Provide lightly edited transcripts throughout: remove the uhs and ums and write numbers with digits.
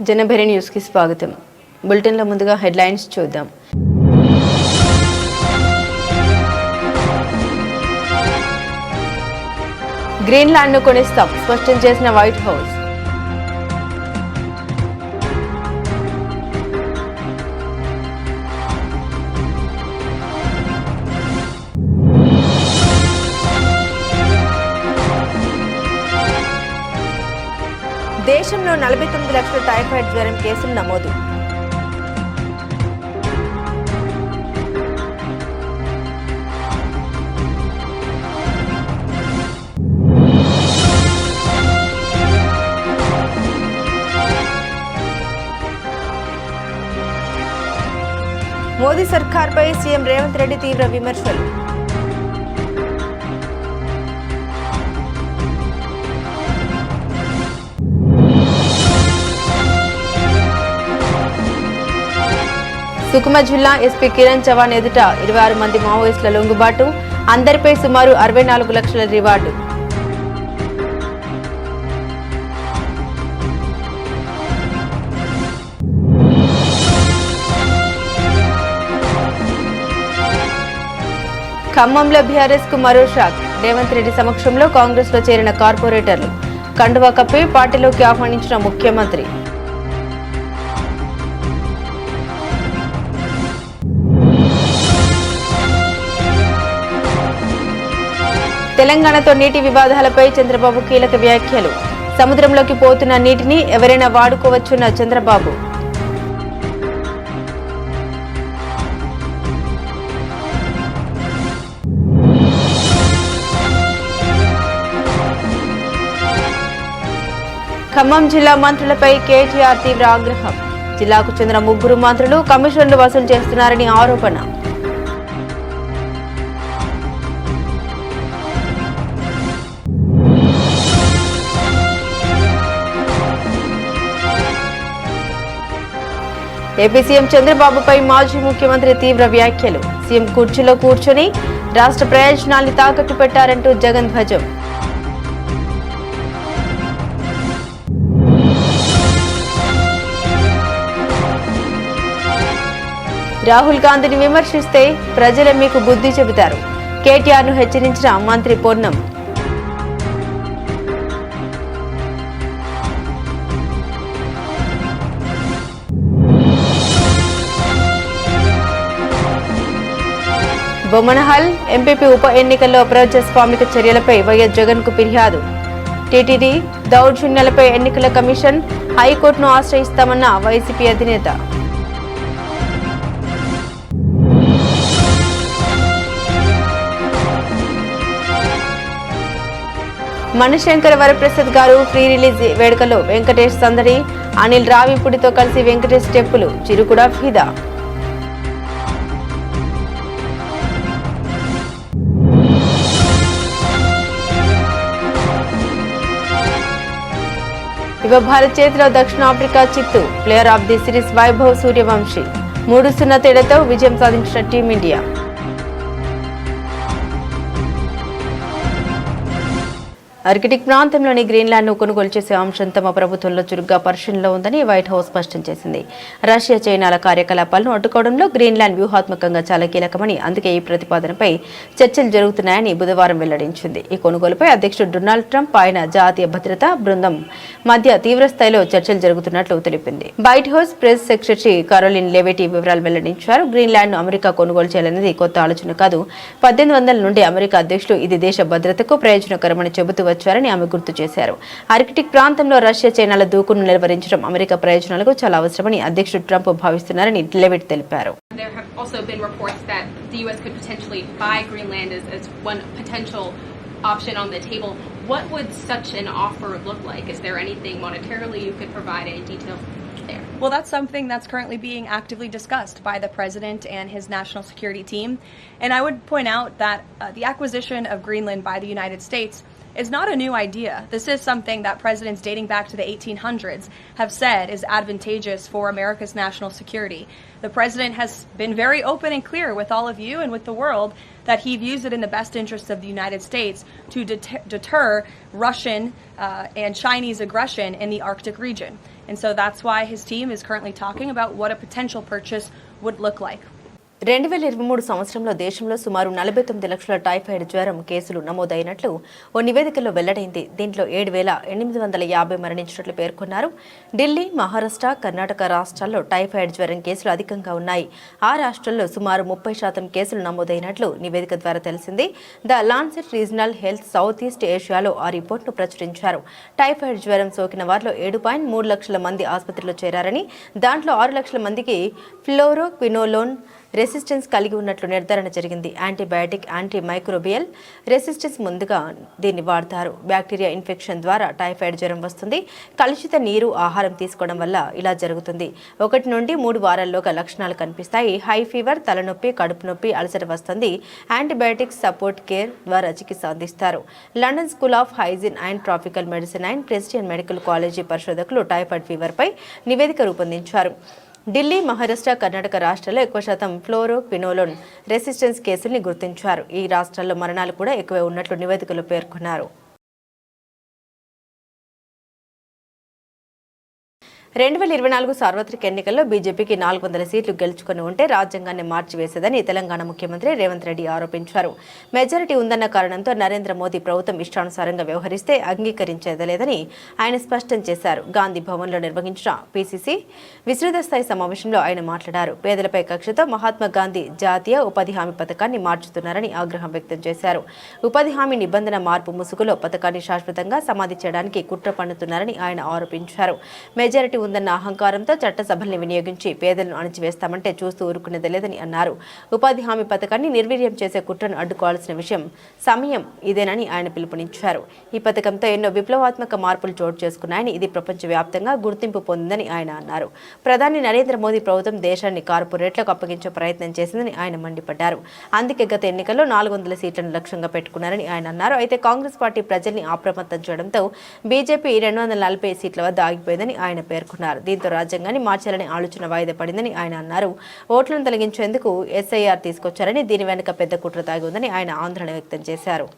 Janabheri news కి స్వాగతం. Bulletin లో ముందుగా హెడ్లైన్స్ చూద్దాం. గ్రీన్లాండ్ ను కొనిస్తాం స్పష్టం చేసిన వైట్ హౌస్. దేశంలో 49 లక్షల టైఫాయిడ్ జ్వరం కేసులు నమోదు. మోదీ సర్కార్పై సీఎం రేవంత్ రెడ్డి తీవ్ర విమర్శలు. సుకుమ జిల్లా ఎస్పీ కిరణ్ చవాన్ ఎదుట 26 మంది మావోయిస్టుల లొంగుబాటు, అందరిపై సుమారు 64 లక్షల రివార్డు. ఖమ్మంలో బీఆర్ఎస్ కు మరో షాక్. రేవంత్ రెడ్డి సమక్షంలో కాంగ్రెస్ లో చేరిన కార్పొరేటర్లు కండువా కప్పి పార్టీలోకి ఆహ్వానించిన ముఖ్యమంత్రి. తెలంగాణతో నీటి వివాదాలపై చంద్రబాబు కీలక వ్యాఖ్యలు. సముద్రంలోకి పోతున్న నీటిని ఎవరైనా వాడుకోవచ్చున్న చంద్రబాబు. ఖమ్మం జిల్లా మంత్రులపై కేటీఆర్ తీవ్ర ఆగ్రహం. జిల్లాకు చెందిన 3 మంత్రులు కమిషన్లు వసూలు చేస్తున్నారని ఆరోపణ. ఏపీ సీఎం చంద్రబాబుపై మాజీ ముఖ్యమంత్రి తీవ్ర వ్యాఖ్యలు. సీఎం కుర్చీలో కూర్చొని రాష్ట్ర ప్రయోజనాల్ని తాకట్టు పెట్టారంటూ జగన్ ధ్వజం. రాహుల్ గాంధీని విమర్శిస్తే ప్రజలే మీకు బుద్ధి చెబుతారు. కేటీఆర్ ను హెచ్చరించిన మంత్రి పొన్నం. బొమ్మనహల్ ఎంపీపీ ఉప ఎన్నికల్లో అప్రజాస్వామిక చర్యలపై వైఎస్ జగన్ కు ఫిర్యాదు. టీటీడీ దౌర్జన్యాలపై ఎన్నికల కమిషన్, హైకోర్టును ఆశ్రయిస్తామన్న వైసీపీ అధినేత. మణిశంకర వరప్రసాద్ గారు ప్రీ రిలీజ్ వేడుకలో వెంకటేష్ సందడి. అనిల్ రావిపూడితో కలిసి వెంకటేష్ స్టెప్పులు, చిరుకుడా ఫిదా. యువ భారత్ చేతిలో దక్షిణాఫ్రికా చిత్తు. Player of the series Vaibhav Suryavanshi. 3-0 తేడాతో విజయం సాధించిన టీమిండియా. ఆర్కిటిక్ ప్రాంతంలోని గ్రీన్లాండ్ ను కొనుగోలు చేసే అంశం తమ ప్రభుత్వంలో చురుగ్గా పరిశీలనలో ఉందని వైట్ హౌస్ స్పష్టం చేసింది. రష్యా చైనాల కార్యకలాపాలను అడ్డుకోవడంలో గ్రీన్లాండ్ వ్యూహాత్మకంగా చాలా కీలకమని, అందుకే ఈ ప్రతిపాదనపై చర్చలు జరుగుతున్నాయని బుధవారం వెల్లడించింది. ఈ కొనుగోలుపై అధ్యక్షుడు డొనాల్డ్ ట్రంప్, ఆయన జాతీయ భద్రతా బృందం మధ్య తీవ్రస్థాయిలో చర్చలు జరుగుతున్నట్లు తెలిపింది. White House press secretary Karoline Leavitt వివరాలు వెల్లడించారు. గ్రీన్లాండ్ ను అమెరికా కొనుగోలు చేయాలనేది కొత్త ఆలోచన కాదు. 1800 నుండి అమెరికా అధ్యక్షుడు ఇది దేశ భద్రతకు ప్రయోజనకరమని చెబుతూ వచ్చారని ఆమె గుర్తు చేశారు. ఆర్కిటిక్ ప్రాంతంలో రష్యా చైనాల దూకును నిలువరించడం అమెరికా ప్రయోజనాలకు చాలా అవసరమని అధ్యక్షుడు ట్రంప్ భావిస్తున్నారని లెవిట్ తెలిపారు. There have also been reports that the U.S. could potentially buy Greenland as one potential option on the table. What would such an offer look like? Is there anything monetarily you could provide, any details there? Well, that's something that's currently being actively discussed by the president and his national security team. And I would point out that the acquisition of Greenland by the United States is not a new idea. This is something that presidents dating back to the 1800s have said is advantageous for America's national security. The president has been very open and clear with all of you and with the world that he views it in the best interests of the United States to deter Russian and Chinese aggression in the Arctic region. And so that's why his team is currently talking about what a potential purchase would look like. 2023 సంవత్సరంలో దేశంలో సుమారు 49 లక్షల typhoid జ్వరం కేసులు నమోదైనట్లు ఓ నివేదికలో వెల్లడైంది. దీంట్లో 7,850 మరణించినట్లు పేర్కొన్నారు. ఢిల్లీ, మహారాష్ట్ర, కర్ణాటక రాష్ట్రాల్లో టైఫాయిడ్ జ్వరం కేసులు అధికంగా ఉన్నాయి. ఆ రాష్ట్రాల్లో సుమారు 30% కేసులు నమోదైనట్లు నివేదిక ద్వారా తెలిసింది. The Lancet regional health south east ఏషియాలో ఆ రిపోర్టును ప్రచురించారు. టైఫాయిడ్ జ్వరం సోకిన వారిలో 7.3 లక్షల మంది ఆసుపత్రిలో చేరారని, దాంట్లో 6 లక్షల మందికి ఫ్లోరోక్వినోలోన్ రెసిస్టెన్స్ కలిగి ఉన్నట్లు నిర్ధారణ జరిగింది. యాంటీబయాటిక్, యాంటీమైక్రోబియల్ రెసిస్టెన్స్ ముందుగా దీన్ని వాడతారు. బ్యాక్టీరియా ఇన్ఫెక్షన్ ద్వారా టైఫాయిడ్ జ్వరం వస్తుంది. కలుషిత నీరు, ఆహారం తీసుకోవడం వల్ల ఇలా జరుగుతుంది. 1 నుండి 3 వారాల్లోగా లక్షణాలు కనిపిస్తాయి. హై ఫీవర్, తలనొప్పి, కడుపు నొప్పి, అల్సర్ వస్తుంది. యాంటీబయాటిక్స్ సపోర్ట్ కేర్ ద్వారా చికిత్స అందిస్తారు. London school of hygiene and tropical medicine and president medical college పరిశోధకులు టైఫాయిడ్ ఫీవర్పై నివేదిక రూపొందించారు. ఢిల్లీ, మహారాష్ట్ర, కర్ణాటక రాష్ట్రాల్లో ఎక్కువ శాతం ఫ్లోరోక్వినోలోన్ రెసిస్టెన్స్ కేసుల్ని గుర్తించారు. ఈ రాష్ట్రాల్లో మరణాలు కూడా ఎక్కువే ఉన్నట్లు నివేదికలో పేర్కొన్నారు. 2024 సార్వత్రిక ఎన్నికల్లో బీజేపీకి 400 సీట్లు గెలుచుకుని ఉంటే రాజ్యాంగాన్ని మార్చివేసేదని తెలంగాణ ముఖ్యమంత్రి రేవంత్ రెడ్డి ఆరోపించారు. మెజారిటీ ఉందన్న కారణంతో నరేంద్ర మోదీ ప్రభుత్వం ఇష్టానుసారంగా వ్యవహరిస్తే అంగీకరించేదలేదని ఆయన స్పష్టం చేశారు. గాంధీ భవన్లో నిర్వహించిన పీసీసీ విస్తృత స్థాయి సమావేశంలో ఆయన మాట్లాడారు. పేదలపై కక్షతో మహాత్మా గాంధీ జాతీయ ఉపాధి హామీ పథకాన్ని మార్చుతున్నారని ఆగ్రహం వ్యక్తం చేశారు. ఉపాధి హామీ నిబంధన మార్పు ముసుగులో పథకాన్ని శాశ్వతంగా సమాధి చేయడానికి కుట్ర పన్నుతున్నారని ఆయన ఆరోపించారు. మెజారిటీ ఉందన్న అహంకారంతో చట్టసభల్ని వినియోగించి పేదలను అణచివేస్తామంటే చూస్తూ ఊరుకునేది లేదని అన్నారు. ఉపాధి హామీ పథకాన్ని నిర్వీర్యం చేసే కుట్రను అడ్డుకోవాల్సిన సమయం ఇదేనని ఆయన పిలుపునిచ్చారు. ఈ పథకంతో ఎన్నో విప్లవాత్మక మార్పులు చోటు చేసుకున్నాయని, ఇది ప్రపంచవ్యాప్తంగా గుర్తింపు పొందిందని ఆయన అన్నారు. ప్రధాని నరేంద్ర మోదీ ప్రభుత్వం దేశాన్ని కార్పొరేట్లకు అప్పగించే ప్రయత్నం చేసిందని ఆయన మండిపడ్డారు. అందుకే గత ఎన్నికల్లో 400 సీట్లను లక్ష్యంగా పెట్టుకున్నారని ఆయన అన్నారు. అయితే కాంగ్రెస్ పార్టీ ప్రజల్ని అప్రమత్తం చేయడంతో బీజేపీ 240 సీట్ల వద్ద ఆగిపోయిందని ఆయన పేర్కొన్నారు. దీంతో రాజ్యాంగాన్ని మార్చాలనే ఆలోచన వాయిదా పడిందని ఆయన అన్నారు. ఓట్లను తొలగించేందుకు ఎస్ఐఆర్ తీసుకొచ్చారని, దీని వెనుక పెద్ద కుట్ర దాగి ఉందని ఆయన ఆందోళన వ్యక్తం చేశారు.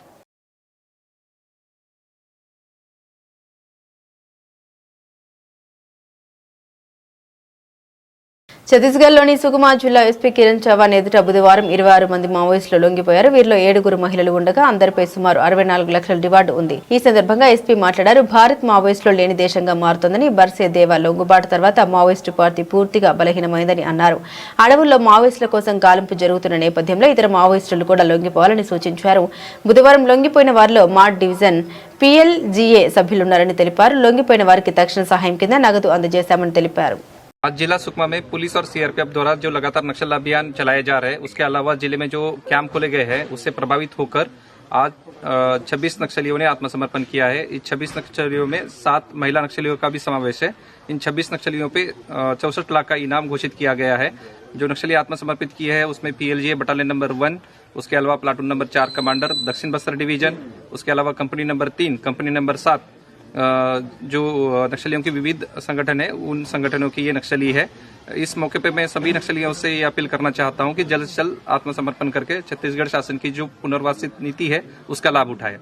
ఛత్తీస్గఢ్లోని సుకుమా జిల్లా ఎస్పీ కిరణ్ చవాన్ ఎదుట బుధవారం 26 మంది మావోయిస్టులు లొంగిపోయారు. వీరిలో 7 మహిళలు ఉండగా అందరిపై సుమారు 64 లక్షల రివార్డు ఉంది. ఈ సందర్భంగా ఎస్పీ మాట్లాడారు. భారత్ మావోయిస్టులు లేని దేశంగా మారుతోందని, బర్సే దేవా లొంగుబాటు తర్వాత మావోయిస్టు పార్టీ పూర్తిగా బలహీనమైందని అన్నారు. అడవుల్లో మావోయిస్టుల కోసం గాలింపు జరుగుతున్న నేపథ్యంలో ఇతర మావోయిస్టులు కూడా లొంగిపోవాలని సూచించారు. బుధవారం లొంగిపోయిన వారిలో మార్ట్ డివిజన్ PLGA సభ్యులున్నారని తెలిపారు. లొంగిపోయిన వారికి తక్షణ సహాయం కింద నగదు అందజేశామని తెలిపారు. आज जिला सुकमा में पुलिस और सीआरपीएफ द्वारा जो लगातार नक्सल अभियान चलाए जा रहे हैं, उसके अलावा जिले में जो कैंप खोले गए हैं उससे प्रभावित होकर आज 26 नक्सलियों ने आत्मसमर्पण किया है. इस 26 नक्सलियों में 7 महिला नक्सलियों का भी समावेश है. इन 26 नक्सलियों पे 64 लाख का इनाम घोषित किया गया है. जो नक्सली आत्मसमर्पित किए हैं उसमें PLGA बटालियन नंबर 1, उसके अलावा प्लाटून नंबर 4 कमांडर दक्षिण बस्तर डिवीजन, उसके अलावा कंपनी नंबर 3, कंपनी नंबर 7 जो नक्सलियों के विविध संगठन है, उन संगठनों की ये नक्सली है. इस मौके पे मैं सभी नक्सलियों से ये अपील करना चाहता हूं कि जल्द से जल्द आत्मसमर्पण करके छत्तीसगढ़ शासन की जो पुनर्वासित नीति है उसका लाभ उठाए.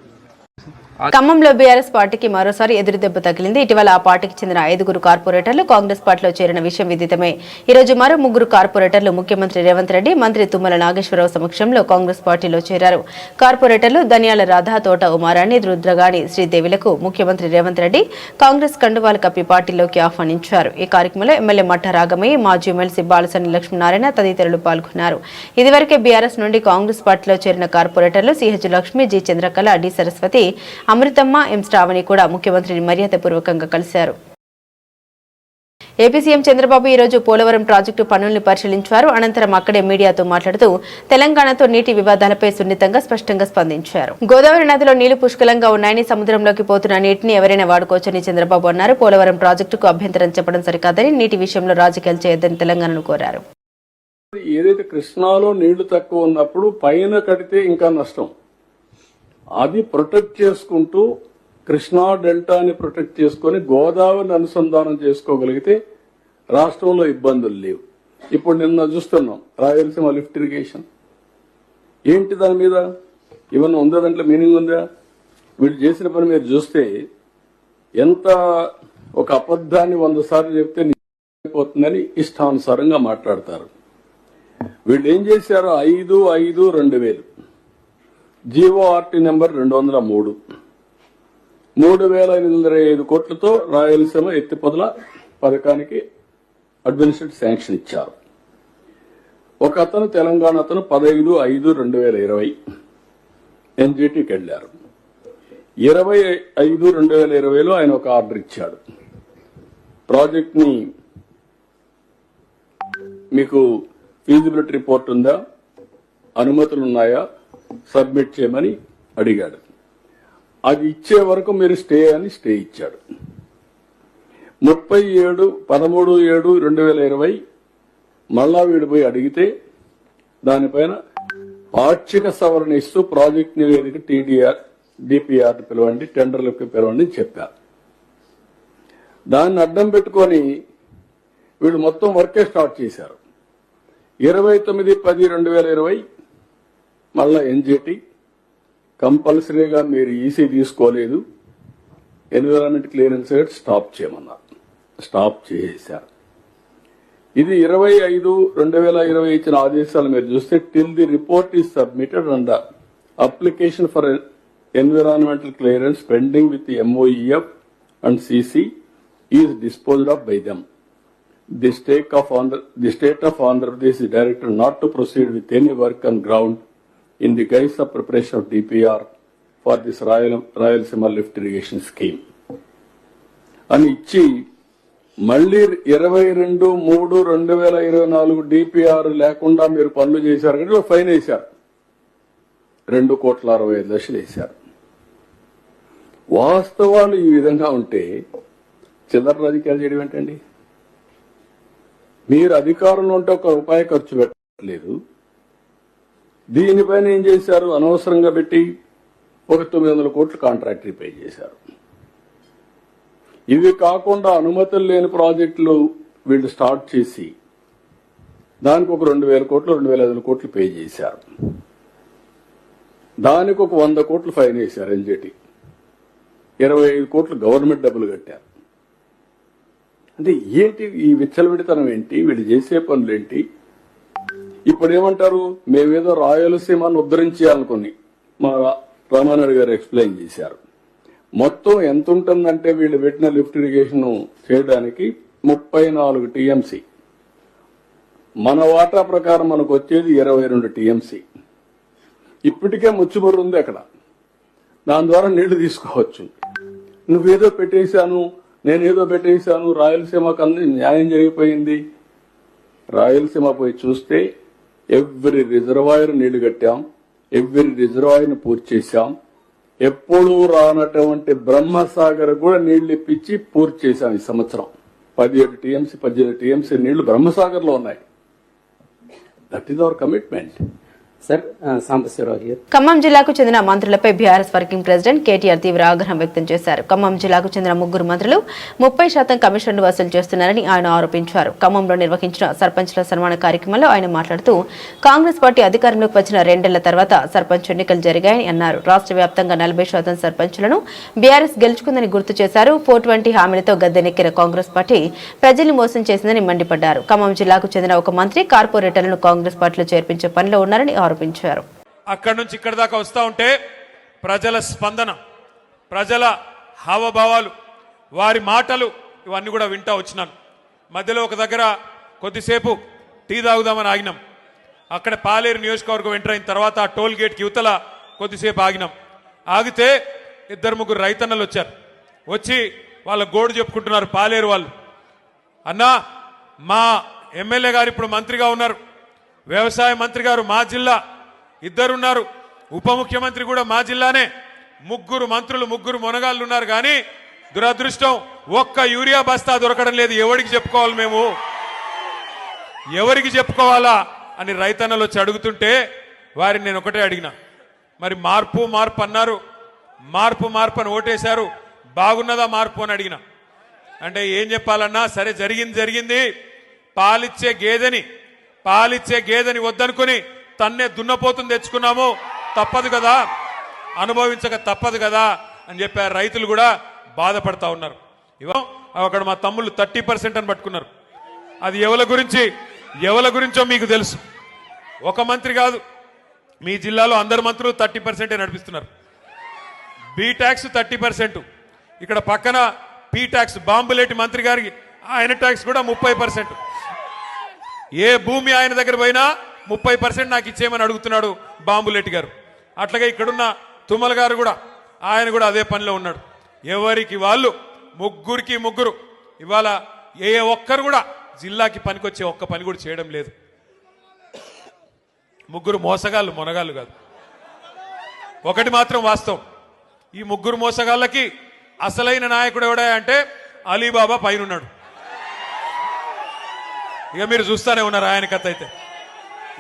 ఖమ్మంలో బీఆర్ఎస్ పార్టీకి మరోసారి ఎదురుదెబ్బ తగిలింది. ఇటీవల ఆ పార్టీకి చెందిన 5 కార్పొరేటర్లు కాంగ్రెస్ పార్టీలో చేరిన విషయం విదితమే. ఈ రోజు మరో 3 కార్పొరేటర్లు ముఖ్యమంత్రి రేవంత్ రెడ్డి, మంత్రి తుమ్మల నాగేశ్వరరావు సమక్షంలో కాంగ్రెస్ పార్టీలో చేరారు. కార్పొరేటర్లు ధనియాల రాధా, తోట ఉమారాణి, రుద్రగాణి శ్రీదేవిలకు ముఖ్యమంత్రి రేవంత్ రెడ్డి కాంగ్రెస్ కండువాలు కప్పి పార్టీలోకి ఆహ్వానించారు. ఈ కార్యక్రమంలో ఎమ్మెల్యే మట్ట రాగమయ్య, మాజీ ఎమ్మెల్సీ బాలసని లక్ష్మీనారాయణ తదితరులు పాల్గొన్నారు. ఇదివరకే బీఆర్ఎస్ నుండి కాంగ్రెస్ పార్టీలో చేరిన కార్పొరేటర్లు CH Lakshmi, G Chandrakala, D Saraswati, Amruthamma, M Sravani కూడా ముఖ్యమంత్రిని మర్యాదపూర్వకంగా కలిశారు. ఏపీ సీఎం చంద్రబాబు ఈ రోజు పోలవరం ప్రాజెక్టు పనుల్ని పరిశీలించారు. అనంతరం అక్కడే మీడియాతో మాట్లాడుతూ తెలంగాణతో నీటి వివాదాలపై సున్నితంగా స్పష్టంగా స్పందించారు. గోదావరి నదిలో నీళ్లు పుష్కలంగా ఉన్నాయని, సముద్రంలోకి పోతున్న నీటిని ఎవరైనా వాడుకోవచ్చని చంద్రబాబు అన్నారు. పోలవరం ప్రాజెక్టుకు అభ్యంతరం చెప్పడం సరికాదని, నీటి విషయంలో రాజకీయాలు చేయొద్దని తెలంగాణను కోరారు. ఏదైతే కృష్ణాలో నీళ్లు తక్కువ ఉన్నప్పుడు పైన కడితే ఇంకా నష్టం, అది ప్రొటెక్ట్ చేసుకుంటూ కృష్ణా డెల్టాని ప్రొటెక్ట్ చేసుకుని గోదావరిని అనుసంధానం చేసుకోగలిగితే రాష్ట్రంలో ఇబ్బందులు లేవు. ఇప్పుడు నిన్న చూస్తున్నాం రాయలసీమ లిఫ్ట్ ఇరిగేషన్ ఏంటి, దాని మీద ఏమన్నా ఉందా, దాంట్లో మీనింగ్ ఉందా? వీళ్ళు చేసిన పని మీరు చూస్తే ఎంత ఒక అబద్ధాన్ని 100 సార్లు చెప్తే నిజమైపోతుందని ఇష్టానుసారంగా మాట్లాడతారు. వీళ్ళు ఏం చేశారు, 5/5/2000 జీవోఆర్టీ నెంబర్ 203 3,805 కోట్లతో రాయలసీమ ఎత్తిపోతల పథకానికి అడ్మినిస్ట్రేటివ్ శాంక్షన్ ఇచ్చారు. ఒక అతను తెలంగాణ అతను 15/5/2020 ఎన్జిటికి వెళ్లారు. 20/5/2020లో ఆయన ఒక ఆర్డర్ ఇచ్చాడు, ప్రాజెక్ట్ ని మీకు ఫీజిబిలిటీ రిపోర్ట్ ఉందా, అనుమతులు ఉన్నాయా, సబ్మిట్ చేయమని అడిగాడు. అది ఇచ్చే వరకు మీరు స్టే అని స్టే ఇచ్చాడు. 13/7/2020 మళ్ళా వీడు పోయి అడిగితే దానిపైన పాక్షిక సవరణ ఇస్తూ ప్రాజెక్ట్ నివేదిక డిపిఆర్ పిలవండి, టెండర్లకు పిలవండి చెప్పారు. దాన్ని అడ్డం పెట్టుకొని వీళ్ళు మొత్తం వర్కే స్టార్ట్ చేశారు. 29/10/2020 మళ్ళా ఎన్జిటి కంపల్సరీగా మీరు ఈసీ తీసుకోలేదు, ఎన్విరాన్మెంట్ క్లియరెన్స్ స్టాప్ చేయమన్నారు. స్టాప్ చేశారు. ఇది 20/5/2020 ఇచ్చిన ఆదేశాలు మీరు చూస్తే till the report is submitted and application for environmental clearance pending with MOEF and CC is disposed of by them. The state of Andhra Pradesh is directed not to proceed with any work on ground in the guise of preparation of DPR for this Rayalaseema lift irrigation scheme. అని ఇచ్చి మళ్లీ 22/3/2024 DPR లేకుండా మీరు పనులు చేశారు కానీ fine వేశారు, 2,65,00,000 వేశారు. వాస్తవాలు ఈ విధంగా ఉంటే చిల్లర రాజకీయాలు చేయడం ఏంటండి? మీరు అధికారంలో ఉంటే ఒక రూపాయి ఖర్చు పెట్టలేదు. దీనిపైన ఏం చేశారు, అనవసరంగా పెట్టి ఒక 900 కోట్లు కాంట్రాక్ట్ పే చేశారు. ఇవి కాకుండా అనుమతులు లేని ప్రాజెక్టులు వీళ్ళు స్టార్ట్ చేసి దానికి ఒక 2,000 కోట్లు 2,500 కోట్లు పే చేశారు. దానికి ఒక 100 కోట్లు ఫైన్ వేశారు ఎన్జిటి. 25 కోట్లు గవర్నమెంట్ డబ్బులు కట్టారు. అంటే ఏంటి ఈ విచ్చలవిడితనం ఏంటి, వీళ్ళు చేసే పనులేంటి? ఇప్పుడు ఏమంటారు, మేమేదో రాయలసీమను ఉద్ధరించాలనుకుని మా రామానాయుడు గారు ఎక్స్ప్లెయిన్ చేశారు. మొత్తం ఎంత ఉంటుందంటే వీళ్ళు పెట్టిన లిఫ్ట్ ఇరిగేషన్ చేయడానికి 34 TMC. మన వాటా ప్రకారం మనకు వచ్చేది 22 TMC. ఇప్పటికే ముచ్చుమరు ఉంది అక్కడ, దాని ద్వారా నీళ్లు తీసుకోవచ్చు. నువ్వేదో పెట్టేశాను, నేనేదో పెట్టేశాను, రాయలసీమకు అన్ని న్యాయం జరిగిపోయింది. రాయలసీమ పోయి చూస్తే ఎవ్రీ రిజర్వాయర్ నీళ్లు కట్టాం, ఎవ్రీ రిజర్వాయర్ ను పూర్తి చేశాం. ఎప్పుడూ రానటువంటి బ్రహ్మసాగర్ కూడా నీళ్లు ఇప్పించి పూర్తి చేశాం. ఈ సంవత్సరం 17 TMC 18 TMC నీళ్లు బ్రహ్మసాగర్ లో ఉన్నాయి. That is our commitment. Khammam జిల్లాకు చెందిన మంత్రులపై బీఆర్ఎస్ వర్కింగ్ ప్రెసిడెంట్ కేటీఆర్ తీవ్ర ఆగ్రహం వ్యక్తం చేశారు. ఖమ్మం జిల్లాకు చెందిన 3 మంత్రులు 30% కమిషన్లు వసూలు చేస్తున్నారని ఆయన ఆరోపించారు. ఖమ్మంలో నిర్వహించిన సర్పంచ్ల సన్మాన కార్యక్రమంలో ఆయన మాట్లాడుతూ కాంగ్రెస్ పార్టీ అధికారంలోకి వచ్చిన 2 ఏళ్ల తర్వాత సర్పంచ్ ఎన్నికలు జరిగాయని అన్నారు. రాష్ట్ర వ్యాప్తంగా 40% సర్పంచ్లను బీఆర్ఎస్ గెలుచుకుందని గుర్తు చేశారు. 420 హామీలతో గద్దెనెక్కిన కాంగ్రెస్ పార్టీ ప్రజల్ని మోసం చేసిందని మండిపడ్డారు. ఖమ్మం జిల్లాకు చెందిన ఒక మంత్రి కార్పొరేటర్లను కాంగ్రెస్ పార్టీలో చేర్పించే పనిలో ఉన్నారని ఆరోపించారు. అక్కడి నుంచి ఇక్కడి దాకా వస్తూ ఉంటే ప్రజల స్పందన, ప్రజల హావభావాలు, వారి మాటలు ఇవన్నీ కూడా వింటా వచ్చినాను. మధ్యలో ఒక దగ్గర కొద్దిసేపు టీ తాగుదామని ఆగినాం. అక్కడ పాలేరు నియోజకవర్గం ఎంటర్ అయిన తర్వాత ఆ టోల్ గేట్కి యువతల కొద్దిసేపు ఆగినాం. ఆగితే 2-3 రైతన్నలు వచ్చారు. వచ్చి వాళ్ళ గోడు చెప్పుకుంటున్నారు పాలేరు వాళ్ళు. అన్నా, మా ఎమ్మెల్యే గారు ఇప్పుడు మంత్రిగా ఉన్నారు, వ్యవసాయ మంత్రి గారు మా జిల్లా, 2 ఉన్నారు, ఉప ముఖ్యమంత్రి కూడా మా జిల్లానే, 3 మంత్రులు 3 మొనగాళ్ళు ఉన్నారు. కానీ దురదృష్టం ఒక్క యూరియా బస్తా దొరకడం లేదు. ఎవరికి చెప్పుకోవాలి, మేము ఎవరికి చెప్పుకోవాలా అని రైతన్నలు వచ్చి అడుగుతుంటే వారిని నేను ఒకటే అడిగినా, మరి మార్పు మార్పు అన్నారు, మార్పు మార్పు అని ఓటేశారు, బాగున్నదా మార్పు అని అడిగిన. అంటే ఏం చెప్పాలన్నా సరే జరిగింది. పాలిచ్చే గేదెని వద్దనుకుని తన్నే దున్నపోతుని తెచ్చుకున్నాము, తప్పదు కదా, అనుభవించక తప్పదు కదా అని చెప్పారు. రైతులు కూడా బాధపడతా ఉన్నారు. అక్కడ మా తమ్ముళ్ళు 30% అని పట్టుకున్నారు. అది ఎవల గురించో మీకు తెలుసు. ఒక మంత్రి కాదు, మీ జిల్లాలో అందరు మంత్రులు 30% నడిపిస్తున్నారు. బి ట్యాక్స్ 30%, ఇక్కడ పక్కన పి ట్యాక్స్ బాంబులేటి మంత్రి గారికి ఆయన ట్యాక్స్ కూడా 30%. ఏ భూమి ఆయన దగ్గర పోయినా 30% నాకు ఇచ్చేయమని అడుగుతున్నాడు బాంబులేటి గారు. అట్లాగే ఇక్కడున్న తుమ్మల గారు కూడా, ఆయన కూడా అదే పనిలో ఉన్నాడు. ఎవరికి వాళ్ళు ముగ్గురు ఇవాళ ఏ ఒక్కరు కూడా జిల్లాకి పనికొచ్చే ఒక్క పని కూడా చేయడం లేదు. ముగ్గురు మోసగాళ్ళు, మొనగాళ్ళు కాదు. ఒకటి మాత్రం వాస్తవం, ఈ ముగ్గురు మోసగాళ్ళకి అసలైన నాయకుడు ఎవడా అంటే అలీబాబా పైన ఉన్నాడు. ఇక మీరు చూస్తూనే ఉన్నారు ఆయన కథ. అయితే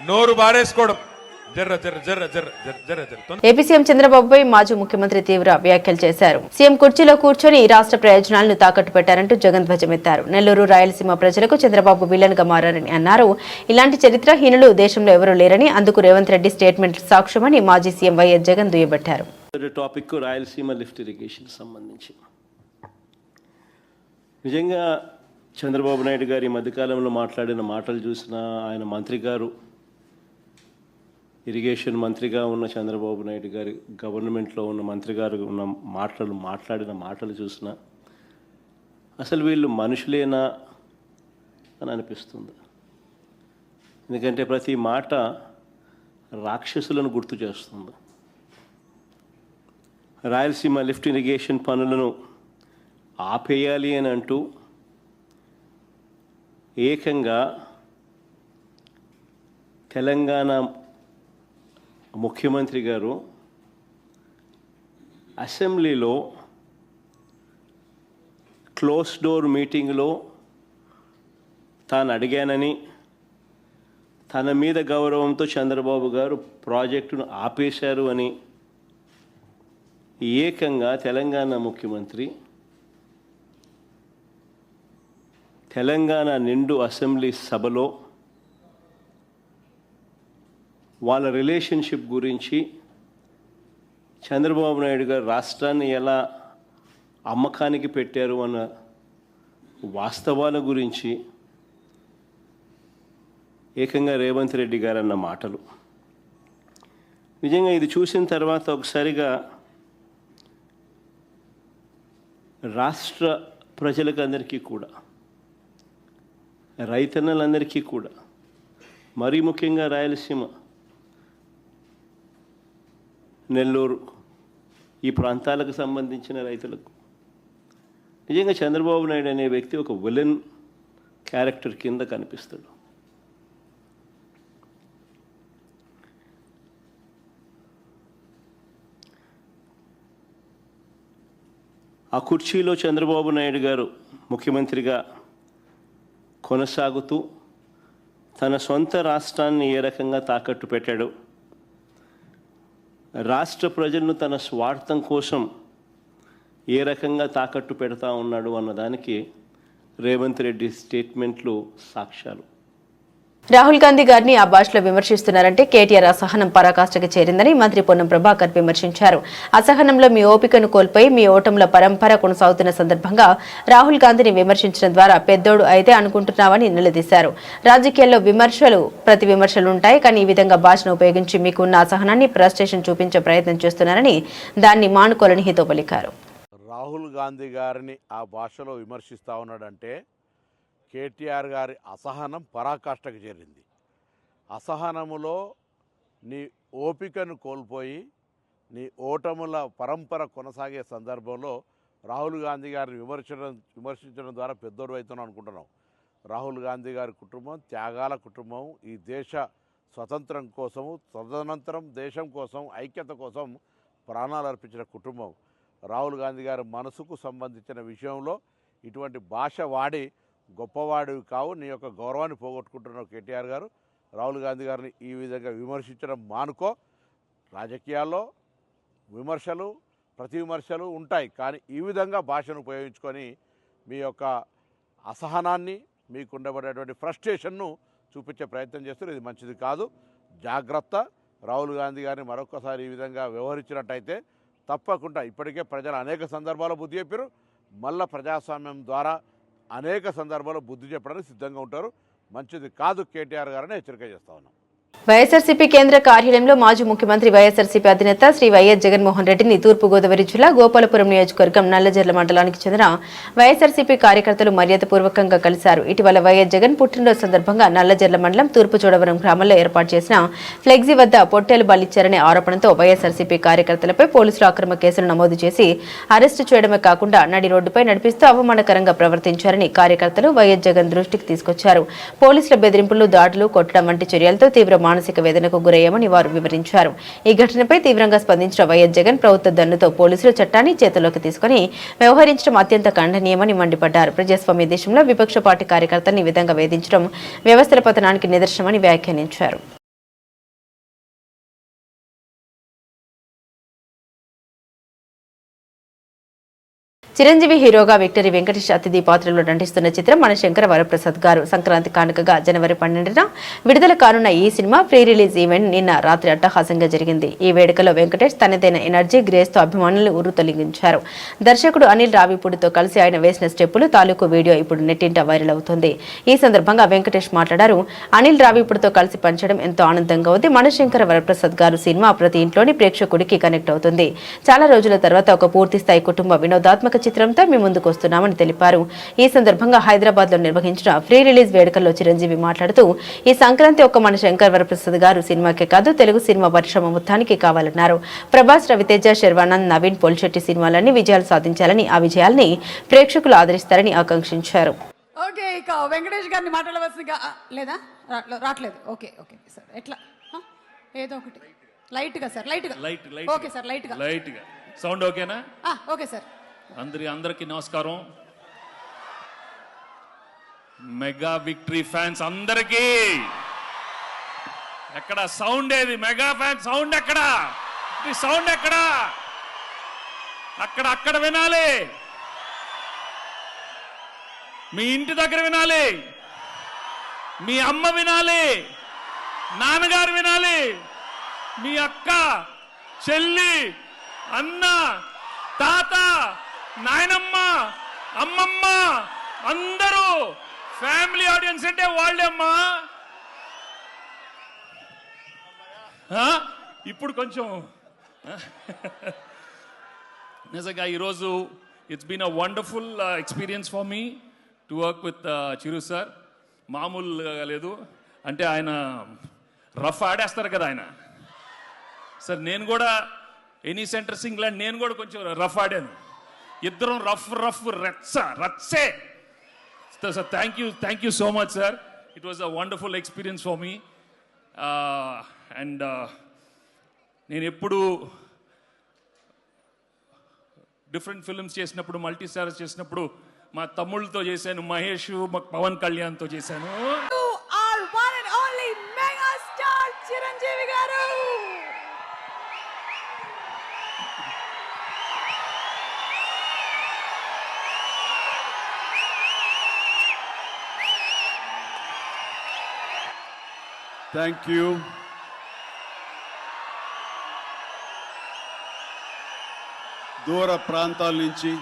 నోరు బారేసుకోవడం ఏపీ సీఎం చంద్రబాబుపై మాజీ ముఖ్యమంత్రి తీవ్ర వ్యాఖ్యలు చేశారు. సీఎం కుర్చీలో కూర్చొని రాష్ట్ర ప్రయోజనాలను తాకట్టు పెట్టారంటూ జగన్ ధ్వజమెత్తారు. నెల్లూరు రాయలసీమ ప్రజలకు చంద్రబాబు విలన్ గా మారని అన్నారు. ఇలాంటి చరిత్రహీనులు దేశంలో ఎవరూ లేరని, అందుకు రేవంత్ రెడ్డి స్టేట్మెంట్ సాక్ష్యమని మాజీ సీఎం వైఎస్ జగన్ దుయ్యబట్టారు. టాపిక్ రాయలసీమ లిఫ్ట్ ఇరిగేషన్ సంబంధించి నిజంగా చంద్రబాబు నాయుడు గారి మధ్యకాలంలో మాట్లాడిన మాటలు చూసినా, ఆయన మంత్రి గారు ఇరిగేషన్ మంత్రిగా ఉన్న చంద్రబాబు నాయుడు గారి గవర్నమెంట్లో ఉన్న మంత్రి గారు ఉన్న మాట్లాడిన మాటలు చూసినా అసలు వీళ్ళు మనుషులేనా అని అనిపిస్తుంది. ఎందుకంటే ప్రతి మాట రాక్షసులను గుర్తు చేస్తుంది. రాయలసీమ లిఫ్ట్ ఇరిగేషన్ పనులను ఆపేయాలి అని అంటూ ఏకంగా తెలంగాణ ముఖ్యమంత్రి గారు అసెంబ్లీలో క్లోజ్ డోర్ మీటింగ్లో తాను అడిగానని, తన మీద గౌరవంతో చంద్రబాబు గారు ప్రాజెక్టును ఆపేశారు అని ఏకంగా తెలంగాణ ముఖ్యమంత్రి తెలంగాణ నిండు అసెంబ్లీ సభలో వాళ్ళ రిలేషన్షిప్ గురించి, చంద్రబాబు నాయుడు గారు రాష్ట్రాన్ని ఎలా అమ్మకానికి పెట్టారు అన్న వాస్తవాల గురించి ఏకంగా రేవంత్ రెడ్డి గారు అన్న మాటలు నిజంగా ఇది చూసిన తర్వాత ఒకసారిగా రాష్ట్ర ప్రజలకు అందరికీ కూడా, రైతన్నలందరికీ కూడా, మరీ ముఖ్యంగా రాయలసీమ, నెల్లూరు ఈ ప్రాంతాలకు సంబంధించిన రైతులకు నిజంగా చంద్రబాబు నాయుడు అనే వ్యక్తి ఒక విలన్ క్యారెక్టర్ కింద కనిపిస్తాడు. ఆ కుర్చీలో చంద్రబాబు నాయుడు గారు ముఖ్యమంత్రిగా కొనసాగుతూ తన సొంత రాష్ట్రాన్ని ఏ రకంగా తాకట్టు పెట్టాడు, రాష్ట్ర ప్రజలను తన స్వార్థం కోసం ఏ రకంగా తాకట్టు పెడతా ఉన్నాడు అన్నదానికి రేవంత్ రెడ్డి స్టేట్మెంట్లు సాక్ష్యాలు. రాహుల్ గాంధీ గారిని ఆ భాషలో విమర్శిస్తున్నారంటే కేటీఆర్ అసహనం పరాకాష్ఠకి చేరిందని మంత్రి పొన్నం ప్రభాకర్ విమర్శించారు. అసహనంలో మీ ఓపికను కోల్పోయి మీ ఓటముల పరంపర కొనసాగుతున్న సందర్భంగా రాహుల్ గాంధీని విమర్శించడం ద్వారా పెద్దోడు అయితే అనుకుంటున్నామని నిలదీశారు. రాజకీయాల్లో ప్రతి విమర్శలు ఉంటాయి, కానీ ఈ విధంగా భాషను ఉపయోగించి మీకున్న అసహనాన్ని ఫ్రస్ట్రేషన్ చూపించే ప్రయత్నం చేస్తున్నారని, దాన్ని మానుకోవాలని హితో పలికారు. రాహుల్ గాంధీ గారిని ఆ భాషలో విమర్శిస్తా ఉన్నాడంటే కేటీఆర్ గారి అసహనం పరాకాష్ఠకు చేరింది. అసహనములో నీ ఓపికను కోల్పోయి నీ ఓటముల పరంపర కొనసాగే సందర్భంలో రాహుల్ గాంధీ గారిని విమర్శించడం ద్వారా పెద్దోడు అవుతున్నాం అనుకుంటున్నాం. రాహుల్ గాంధీ గారి కుటుంబం త్యాగాల కుటుంబం. ఈ దేశ స్వతంత్రం కోసము, తదనంతరం దేశం కోసం, ఐక్యత కోసం ప్రాణాలు అర్పించిన కుటుంబం. రాహుల్ గాంధీ గారి మనసుకు సంబంధించిన విషయంలో ఇటువంటి భాష వాడి గొప్పవాడివి కావు, నీ యొక్క గౌరవాన్ని పోగొట్టుకుంటున్నావు కేటీఆర్ గారు. రాహుల్ గాంధీ గారిని ఈ విధంగా విమర్శించడం మానుకో. రాజకీయాల్లో విమర్శలు ప్రతి విమర్శలు ఉంటాయి, కానీ ఈ విధంగా భాషను ఉపయోగించుకొని మీ యొక్క అసహనాన్ని, మీకు ఉండబడేటువంటి ఫ్రస్ట్రేషన్ను చూపించే ప్రయత్నం చేస్తారు. ఇది మంచిది కాదు. జాగ్రత్త. రాహుల్ గాంధీ గారిని మరొకసారి ఈ విధంగా వ్యవహరించినట్టయితే తప్పకుండా, ఇప్పటికే ప్రజలు అనేక సందర్భాల్లో బుద్ధి చెప్పారు, మళ్ళా ప్రజాస్వామ్యం ద్వారా అనేక సందర్భాల్లో బుద్ధి చెప్పడానికి సిద్ధంగా ఉంటారు. మంచిది కాదు కేటీఆర్ గారని హెచ్చరిక చేస్తా ఉన్నాం. వైఎస్ఆర్సీపీ కేంద్ర కార్యాలయంలో మాజీ ముఖ్యమంత్రి వైఎస్ఆర్సీపీ అధినేత శ్రీ వైఎస్ జగన్మోహన్ రెడ్డిని తూర్పుగోదావరి జిల్లా గోపాలపురం నియోజకవర్గం నల్లజర్ల మండలానికి చెందిన వైఎస్ఆర్సీపీ కార్యకర్తలు మర్యాదపూర్వకంగా కలిశారు. ఇటీవల వైఎస్ జగన్ పుట్టినరోజు సందర్భంగా నల్లజర్ల మండలం తూర్పు చోడవరం గ్రామంలో ఏర్పాటు చేసిన ఫ్లెక్సీ వద్ద పొట్టేలు బలిచ్చారనే ఆరోపణతో వైఎస్ఆర్సీపీ కార్యకర్తలపై పోలీసులు అక్రమ కేసులు నమోదు చేసి అరెస్టు చేయడమే కాకుండా నడి రోడ్డుపై నడిపిస్తూ అవమానకరంగా ప్రవర్తించారని కార్యకర్తలు వైఎస్ జగన్ దృష్టికి తీసుకొచ్చారు. పోలీసుల బెదిరింపులు, దాడులు, కొట్టడం వంటి చర్యలతో తీవ్ర మానసిక వేదనకు గురయ్యామని వారు వివరించారు. ఈ ఘటనపై తీవ్రంగా స్పందించిన వైఎస్ జగన్ ప్రభుత్వ దన్నుతో పోలీసులు చట్టాన్ని చేతుల్లోకి తీసుకుని వ్యవహరించడం అత్యంత ఖండనీయమని మండిపడ్డారు. ప్రజాస్వామ్య దేశంలో విపక్ష పార్టీ కార్యకర్తలను ఈ విధంగా వేధించడం వ్యవస్థల పతనానికి నిదర్శనమని వ్యాఖ్యానించారు. చిరంజీవి హీరోగా విక్టరీ వెంకటేష్ అతిథి పాత్రలో నటిస్తున్న చిత్రం మనశంకర వరప్రసాద్ గారు సంక్రాంతి కానుకగా జనవరి 12న విడుదల కానున్న ఈ సినిమా ప్రీ రిలీజ్ ఈవెంట్ నిన్న రాత్రి అట్టహాసంగా జరిగింది. ఈ వేడుకలో వెంకటేష్ తనదైన ఎనర్జీ, గ్రేస్ తో అభిమానులను ఉర్రూతొలగించారు. దర్శకుడు అనిల్ రావిపూడితో కలిసి ఆయన వేసిన స్టెప్పులు తాలూకు వీడియో ఇప్పుడు నెట్టింట వైరల్ అవుతుంది. ఈ సందర్భంగా వెంకటేష్ మాట్లాడారు. అనిల్ రావిపూడితో కలిసి పనిచేయడం ఎంతో ఆనందంగా ఉంది. మనశంకర వరప్రసాద్ గారు సినిమా ప్రతి ఇంట్లోని ప్రేక్షకుడికి కనెక్ట్ అవుతుంది. చాలా రోజుల తర్వాత ఒక పూర్తి స్థాయి కుటుంబ వినోదాత్మక చిత్రంతో మీ ముందుకు వస్తున్నామని తెలిపారు. ఈ సందర్భంగా హైదరాబాద్ లో నిర్వహించిన ప్రీ రిలీజ్ వేడుకల్లో చిరంజీవి మాట్లాడుతూ ఈ సంక్రాంతి ఒక్క మన శంకర్ వరప్రసాద్ గారు సినిమాకే కాదు తెలుగు సినిమా పరిశ్రమ మొత్తానికి కావాలన్నారు. ప్రభాస్, రవితేజ, శర్వానంద్, నవీన్, పోల్శెట్టి సినిమాలన్నీ విజయాలు సాధించాలని, ఆ విజయాల్ని ప్రేక్షకులు ఆదరిస్తారని ఆకాంక్షించారు. ఓకే, ఇక వెంకటేష్ గారిని మాట్లాడవలసిందిగా లేదా రావట్లేదు. ఓకే ఓకే సార్, ఎట్లా ఏదో ఒకటి లైట్గా సార్, లైట్గా ఓకే సార్, లైట్గా సౌండ్ ఓకేనా? Okay sir. అందరికీ నమస్కారం. మెగా విక్టరీ ఫ్యాన్స్ అందరికీ ఎక్కడ సౌండ్ ఏది? మెగా ఫ్యాన్స్ సౌండ్ ఎక్కడ? సౌండ్ ఎక్కడ? అక్కడ వినాలి. మీ ఇంటి దగ్గర వినాలి, మీ అమ్మ వినాలి, నాన్నగారు వినాలి, మీ అక్క, చెల్లి, అన్న, తాత, నాయనమ్మ, అమ్మమ్మ అందరూ ఫ్యామిలీ ఆడియన్స్ అంటే వాళ్ళే అమ్మా. ఇప్పుడు కొంచెం నిజంగా ఈరోజు it's been a wonderful experience for me to work with Chiru sir. మామూలుగా లేదు, అంటే ఆయన రఫ్ ఆడేస్తారు కదా ఆయన. సార్ నేను కూడా ఎనీ సెంటర్ సింగ్లాండ్ నేను కూడా కొంచెం రఫ్ ఆడాను. ఇద్దరం రఫ్ రచ్చే. Sir thank you so much sir. It was a wonderful experience for me. And నేను ఎప్పుడు డిఫరెంట్ ఫిల్మ్స్ చేసినప్పుడు, మల్టీ స్టార్స్ చేసినప్పుడు మా తమ్ముళ్ళతో చేశాను, మహేష్, పవన్ కళ్యాణ్తో చేశాను. చిరంజీవి గారు థ్యాంక్ యూ. దూర ప్రాంతాల నుంచి,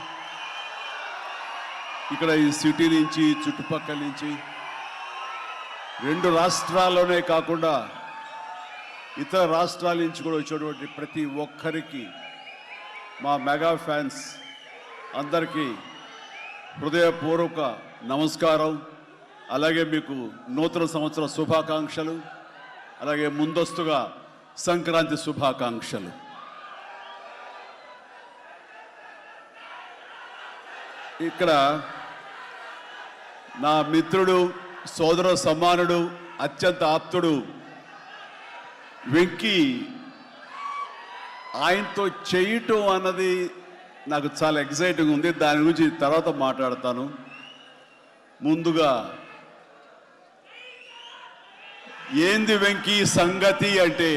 ఇక్కడ ఈ సిటీ నుంచి, చుట్టుపక్కల నుంచి, 2 రాష్ట్రాల్లోనే కాకుండా ఇతర రాష్ట్రాల నుంచి కూడా వచ్చేటువంటి ప్రతి ఒక్కరికి, మా మెగా ఫ్యాన్స్ అందరికీ హృదయపూర్వక నమస్కారం. అలాగే మీకు నూతన సంవత్సర శుభాకాంక్షలు, అలాగే ముందస్తుగా సంక్రాంతి శుభాకాంక్షలు. ఇక్కడ నా మిత్రుడు, సోదర సమానుడు, అత్యంత ఆప్తుడు వెంకీ, ఆయనతో చేయటం అన్నది నాకు చాలా ఎక్సైటింగ్ ఉంది. దాని గురించి తర్వాత మాట్లాడతాను. ముందుగా ఏంది వెంకీ సంగతి అంటే,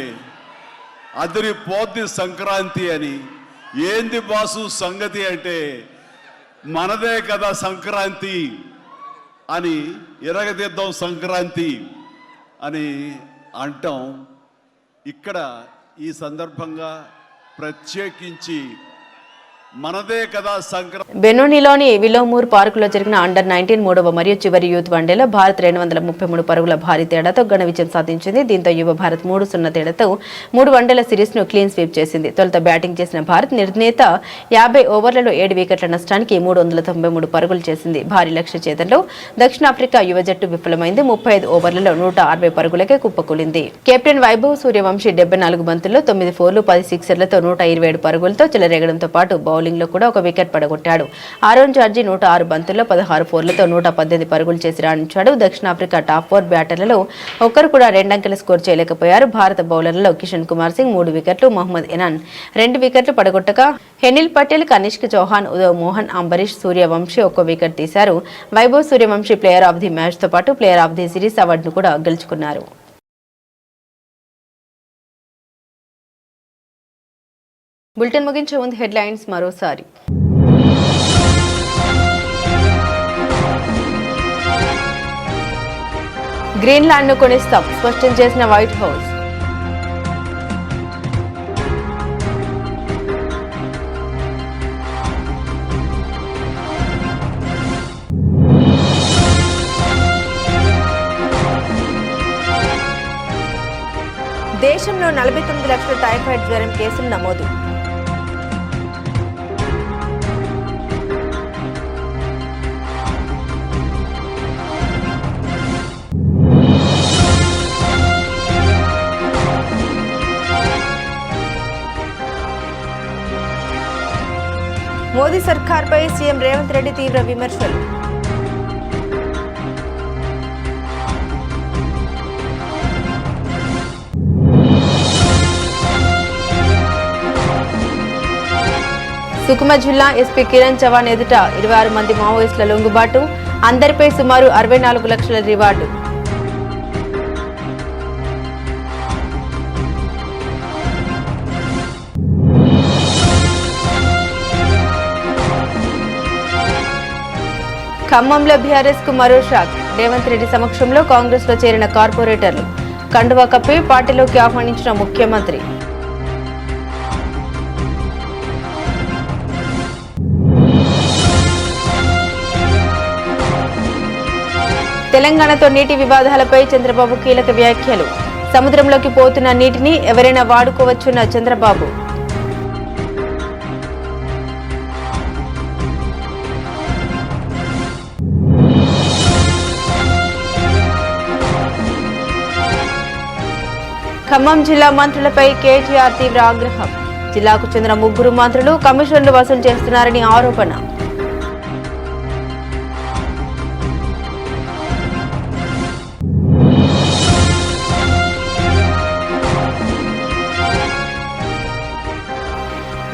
అదిరిపోద్ది సంక్రాంతి అని. ఏంది బాసు సంగతి అంటే మనదే కదా సంక్రాంతి అని, ఎరగదిద్దాం సంక్రాంతి అని అంటాం. ఇక్కడ ఈ సందర్భంగా ప్రత్యేకించి మనదే కదా సంక్రాంతి. బెనోనిలోని విలోమూర్ పార్కులో జరిగిన అండర్-19 మూడవ మరియు చివరి యూత్ వన్డేలో భారత్ 233 పరుగుల భారీ తేడాతో ఘన విజయం సాధించింది. దీంతో యువ భారత్ 3-0 తేడాతో 3 వన్డేల సిరీస్ ను క్లీన్ స్వీప్ చేసింది. తొలుత బ్యాటింగ్ చేసిన భారత్ నిర్ణీత 50 ఓవర్లలో 7 వికెట్ల నష్టానికి 393 పరుగులు చేసింది. భారీ లక్ష్య ఛేదనలో దక్షిణాఫ్రికా యువ జట్టు విఫలమైంది. 35 ఓవర్లలో 160 పరుగులకే కుప్పకూలింది. కెప్టెన్ వైభవ్ సూర్యవంశీ 74 బంతుల్లో 9 ఫోర్లు 10 సిక్సర్లతో 127 పరుగులతో చెలరేగడంతో పాటు బౌలింగ్ లో కూడా ఒక వికెట్ పడగొట్టాడు. ఆరోన్ జార్జి 106 బంతుల్లో 16 ఫోర్లతో 118 పరుగులు చేసి రాణించాడు. దక్షిణాఫ్రికా టాప్ 4 బ్యాటర్లలో ఒక్కరు కూడా 2 అంకెల స్కోర్ చేయలేకపోయారు. భారత బౌలర్లలో కిషన్ కుమార్ సింగ్ 3 వికెట్లు, మహమ్మద్ ఇనాన్ 2 వికెట్లు పడగొట్టగా హెనిల్ పటేల్, కనిష్క్ చౌహాన్, ఉదయ్ మోహన్, అంబరీష్, సూర్యవంశీ 1 వికెట్ తీశారు. Vaibhav Suryavanshi player of the match తో పాటు ప్లేయర్ ఆఫ్ ది సిరీస్ అవార్డును కూడా గెలుచుకున్నారు. బులెటిన్ ముగించే ముందు హెడ్లైన్స్ మరోసారి. గ్రీన్లాండ్ ను కొనిస్తాం స్పష్టం చేసిన వైట్ హౌస్. దేశంలో 49 లక్షల టైఫాయిడ్ జ్వరం కేసులు నమోదు. మోదీ సర్కార్పై సీఎం రేవంత్ రెడ్డి తీవ్ర విమర్శలు. సుకుమ జిల్లా ఎస్పీ కిరణ్ చవాన్ ఎదుట 26 మంది మావోయిస్టుల లొంగుబాటు, అందరిపై సుమారు 64 లక్షల రివార్డు. ఖమ్మంలో బీఆర్ఎస్ కు మరో షాక్. రేవంత్ రెడ్డి సమక్షంలో కాంగ్రెస్ లో చేరిన కార్పొరేటర్లు, కండువా కప్పి పార్టీలోకి ఆహ్వానించిన ముఖ్యమంత్రి. తెలంగాణతో నీటి వివాదాలపై చంద్రబాబు కీలక వ్యాఖ్యలు. సముద్రంలోకి పోతున్న నీటిని ఎవరైనా వాడుకోవచ్చున్న చంద్రబాబు. ఖమ్మం జిల్లా మంత్రులపై కేటీఆర్ తీవ్ర ఆగ్రహం. జిల్లాకు చెందిన 3 మంత్రులు కమిషన్లు వసూలు చేస్తున్నారని ఆరోపణ.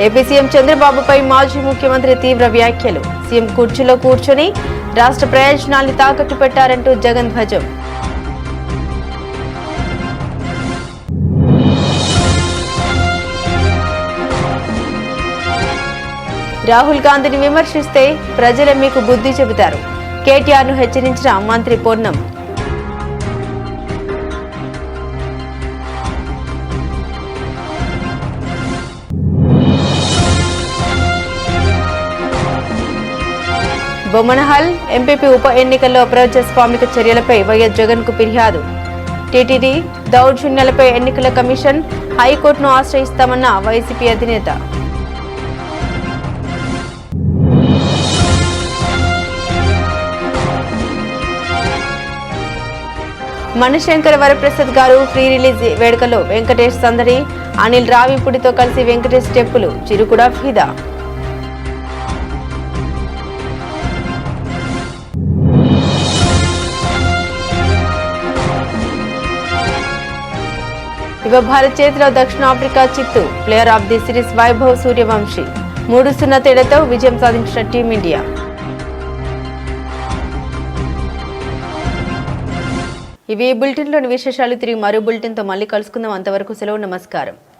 ఏపీ సీఎం చంద్రబాబుపై మాజీ ముఖ్యమంత్రి తీవ్ర వ్యాఖ్యలు. సీఎం కుర్చీలో కూర్చొని రాష్ట్ర ప్రయోజనాల్ని తాకట్టు పెట్టారంటూ జగన్ ధ్వజం. రాహుల్ గాంధీని విమర్శిస్తే ప్రజలే మీకు బుద్ధి చెబుతారు. కేటీఆర్ ను హెచ్చరించిన మంత్రి పొన్నం. బొమ్మనహల్ ఎంపీపీ ఉప ఎన్నికల్లో అప్రజాస్వామిక చర్యలపై వైఎస్ జగన్ కు ఫిర్యాదు. టీటీడీ దౌర్జన్యాలపై ఎన్నికల కమిషన్, హైకోర్టును ఆశ్రయిస్తామన్న వైసీపీ అధినేత. మణిశంకర్ వరప్రసాద్ గారు ఫ్రీ రిలీజ్ వేడుకలో వెంకటేష్ సందడి. అనిల్ రావిపూడితో కలిసి వెంకటేష్ స్టెప్పులు, చిరు కూడా ఫిదా. యువ భారత్ చేతిలో దక్షిణాఫ్రికా చిత్తు. Player of the series Vaibhav Suryavanshi. 3-0 తేడాతో విజయం సాధించిన టీమిండియా. ఇవి బులెటిన్లోని విశేషాలు. తిరిగి మరో బులెటిన్తో మళ్ళీ కలుసుకుందాం. అంతవరకు సెలవు. నమస్కారం.